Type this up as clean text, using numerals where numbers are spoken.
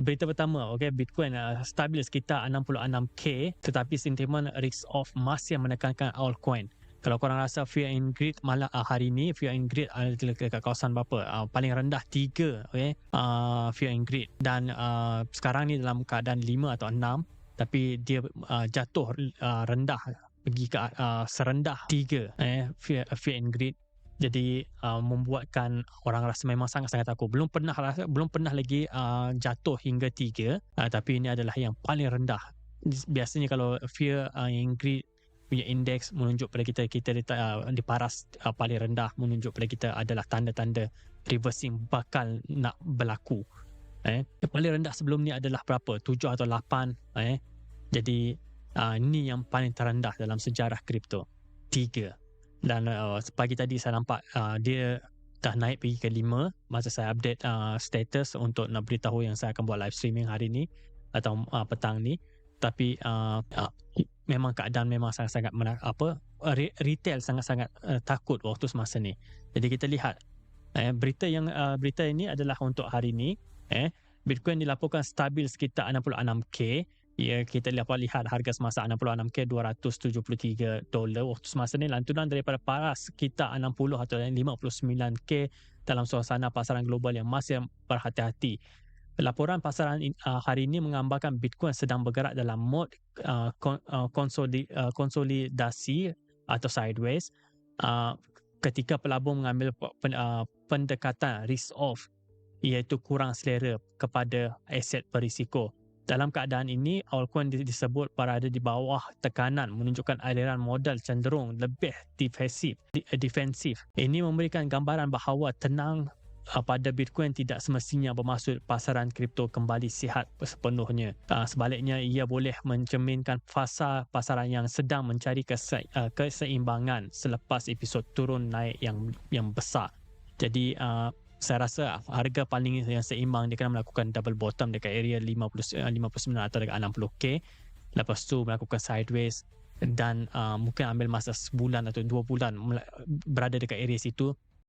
berita pertama, Bitcoin stabil sekitar 66k, tetapi sentimen risk off masih menekankan altcoin. Kalau korang rasa fear and greed, malah hari ni fear and greed dekat kawasan berapa? Paling rendah 3, fear and greed. Dan sekarang ni dalam keadaan 5 atau 6, tapi dia jatuh rendah, pergi ke serendah 3, fear and greed. Jadi membuatkan orang rasa memang sangat-sangat takut. Belum pernah lagi jatuh hingga 3, tapi ini adalah yang paling rendah. Biasanya kalau fear and greed punya indeks menunjuk pada kita diparas paling rendah, menunjuk pada kita adalah tanda-tanda reversing bakal nak berlaku. Yang paling rendah sebelum ni adalah berapa? 7 atau 8. Jadi ni yang paling terendah dalam sejarah kripto, 3. Dan pagi tadi saya nampak dia dah naik pergi ke 5 masa saya update status untuk nak beritahu yang saya akan buat live streaming hari ni atau petang ni. Tapi memang keadaan memang sangat-sangat retail sangat-sangat takut waktu semasa ni. Jadi kita lihat berita ini adalah untuk hari ni. Bitcoin dilaporkan stabil sekitar 66k. Ya, kita dapat lihat harga semasa 66k $273 waktu semasa ni, lantunan daripada paras sekitar 60 atau 59k dalam suasana pasaran global yang masih berhati-hati. Laporan pasaran hari ini menggambarkan Bitcoin sedang bergerak dalam mod konsolidasi atau sideways ketika pelabur mengambil pendekatan risk off, iaitu kurang selera kepada aset berisiko. Dalam keadaan ini, altcoin disebut berada di bawah tekanan, menunjukkan aliran modal cenderung lebih defensif. Ini memberikan gambaran bahawa tenang pada Bitcoin tidak semestinya bermaksud pasaran kripto kembali sihat sepenuhnya. Sebaliknya, ia boleh mencerminkan fasa pasaran yang sedang mencari keseimbangan selepas episod turun naik yang besar. Jadi saya rasa harga paling yang seimbang dia kena melakukan double bottom dekat area 59 atau dekat 60k. Lepas tu melakukan sideways dan mungkin ambil masa sebulan atau 2 bulan berada dekat area situ